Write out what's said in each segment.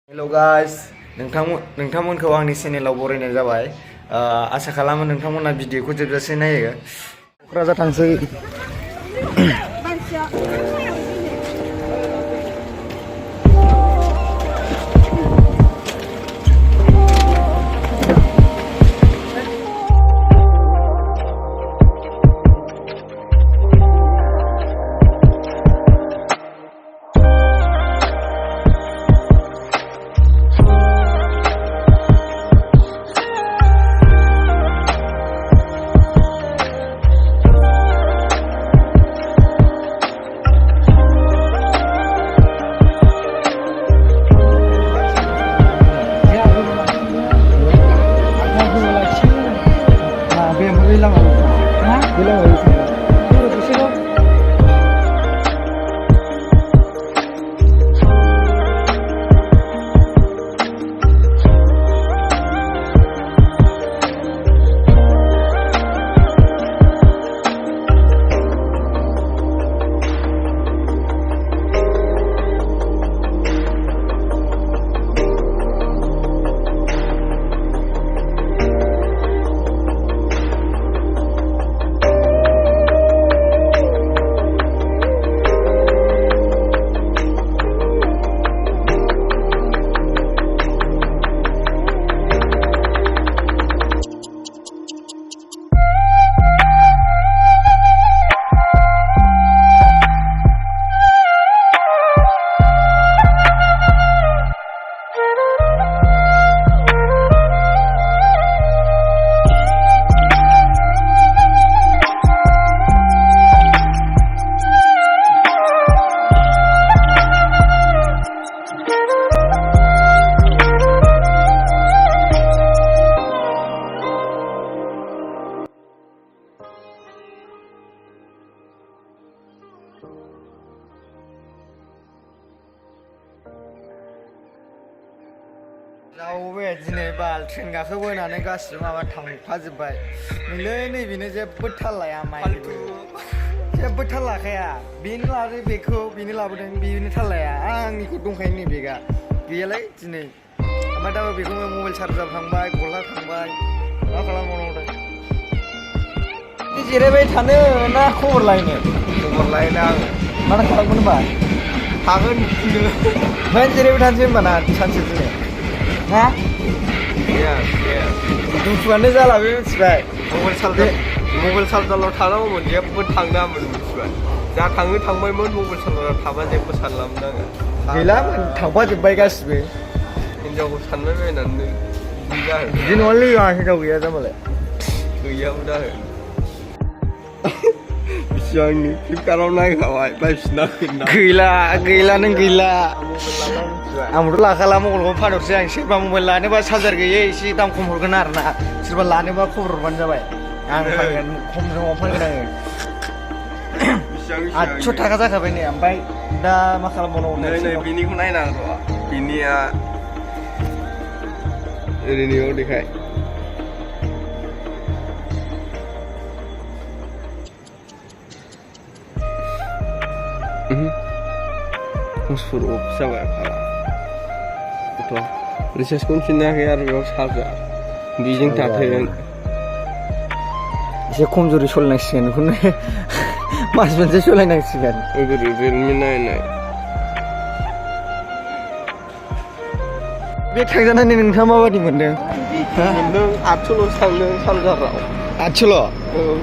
Hello guys नोंथांमोनखौ आंनि चेनेलाव बरायनाय जाबाय। आसा खालामो नोंथांमोना भिडिअखौ जोबजासे नायो। क'क्राझार थांसै। रावबो दिनै बाल ट्रेन गाखोबोनानै गासिबो माबा थांफाजोब्बाय। नोंलै नैबेनो जेबो थाल लाया माइनिबो जेबो थाल लाखाया। बेनो लादों बेगखौ, बेनो लाबोदों, बेनो थाल लाया। आंनिखौ दंखायो नै बेगा गैयालाय दिनै। ओमफ्राय दा बेखौ मबाइल चार्जार थांबाय, गल्ला थांबाय, मा खालामबावनांगौ? जिरायबाय थानो ना खबर लायनो? खबर लायनो आङो। मानो खालामगोन होनबा? हागोन बिदिनो। ओमफ्राय जिरायबाय थानोसै होनबा ना सानसे दिनै? हा? दुखुआनो जाला बे मिथिबाय। मबाइल चार्जाराव थानांगौमोन, जेबो थांनाङामोन मिथिबाय। जा थाङो थांबायमोन, मबाइल चार्जाराव थाबा जेबो सानलामोन आङो। गैला थांफाजोब्बाय गासिबो। हिनजावखौ सानबाय बायनानै बिदि नङालै आंहा हिनजाव गैया जामालाय। गैयाबो दाहो। बिसिबांनि फ्लिपकार्टआव नायखाबाय बायफिनाखै। गैला नों गैला। आंबोथ' लाखाला मबाइलखौ फानहरसै आं। सोरबा मबाइल लानोबा चार्जार गैयै एसे दाम खम हरगोन आरो ना। सोरबा लानोबा खबर हरबानो जाबाय। आं फानगोन, खम दामाव फानगोन आङो। 800 थाखा जाखाबाय नै। ओमफ्राय दा मा खालामबावनांगौ? नै बिनिखौ नायनांगौ र'। बिनिया ओरैनियाव देखाय। हसफोर अफ जाबाय फाला गथ'। रिसार्जखौनो फिननायाखै आरो बेयाव चार्जार बेजों थाथों। एसे खमजुरि सलिनांसिगोन बेखौनो। मास मोनसे सलायनांसिगोन। रियेलमि 9 बे थांजानानै नोंथाङा माबायदि मोनदों? मोनदों 800 थांदों चार्जाराव। 800?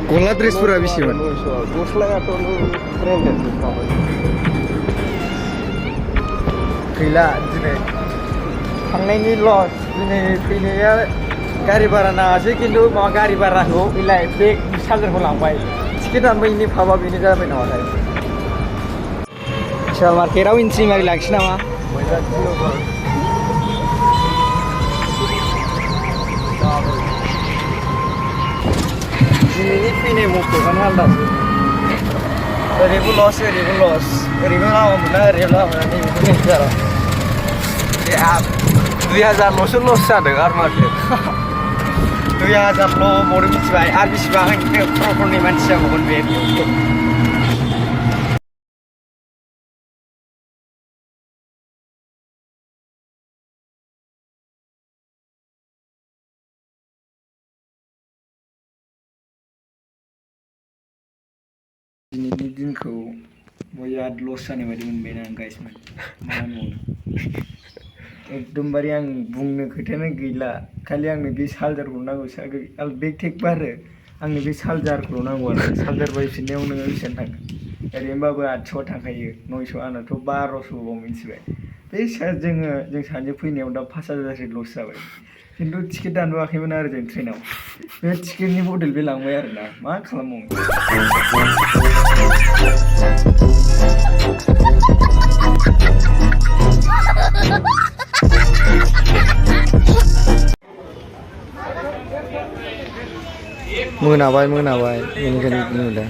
गस्ला ड्रेसफोरा बेसेमोन? गस्लायाथ' नों ब्रेन्डेड माबाय। गैला दिनै थांनायनि लस। दिनै फैनाया गारि भारा नाङासै, खिन्थु माबा गारि भाराखौ गैलाय बे चार्जारखौ लांबाय। टिकेट दानबायनि फाबा बेनो जाबाय नामाथाय? विशाल मार्केटआव इन्ट्रि मारि लांसै नामा? दिनैनि फैनाय बस्थुआनो आलदासो। ओरैबो लस, ओरैबो लस। ओरैबो लामा मोना, ओरैबो लामा मोना। नैबेखौ जारा 2000ल'सो लस जादों आरो माथो। 2000ल' बरो मिथिबाय। आरो बेसेबां क्र'रफोरनि मानसि जाबावगोन बे? दिनैनि दिनखौ बिराद लस जानाय बायदि मोनबाय आं गाइसमोन मा होनबावनो एकदमबारे आं बुंनो खोथायानो गैला खालि आंनो बे चार्जारखौ नांगौ बेग टेग बारो आंनो बे चार्जारखौल' नांगौ आरो चार्जार बायफिननायाव नोङो बेसेबां थांगोन ओरैनोबाबो 800 थांखायो 900 आंनाथ' 1200 मिन्थिबाय बे जों सानजों फैनायाव दा 5000सो लस जाबाय खिन्थु टिकेट दानबोआखैमोन आरो जों ट्रेनाव बे टिकेटनि बदल बे लांबाय आरो ना मा खालामबावनो मोनाबाय बेनिखायनो नुदों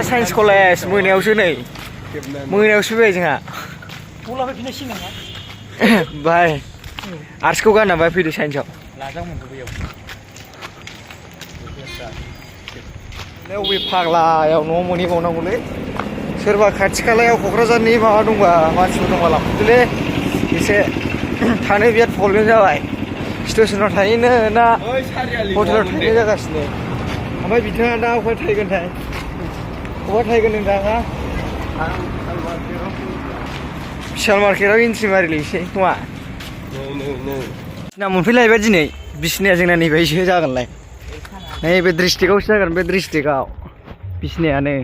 साइन्स कलेज मोनायावसो फैबाय जोंहा बाय आर्ट्सखौ गारना बाय फैदो साइन्सआव अबे फाग्लायाव न' मोनहैबावनांगौलै सोरबा खाथि खालायाव क'क्राझारनि माबा दंबा मानसिफोर दंबा लांफैदोलै एसे थानो बिराद प्रब्लेम जाबाय स्टेसनाव थाहैनो ना हटेलाव थाहैनो जागासिनो ओमफ्राय बिथाङा दा अबेहाय थाहैगोनथाय बहा थाहैगोन नोंथाङा बिशाल मार्केटआव इन्ट्रि मारिलैसै खोमा ना मोनफैलायबाय दिनै बिसनाया जोंना नैबायसो जागोनलाय नैबे डिस्ट्रिक्टआवसो जागोन बे डिस्ट्रिक्टआव बिसनायानो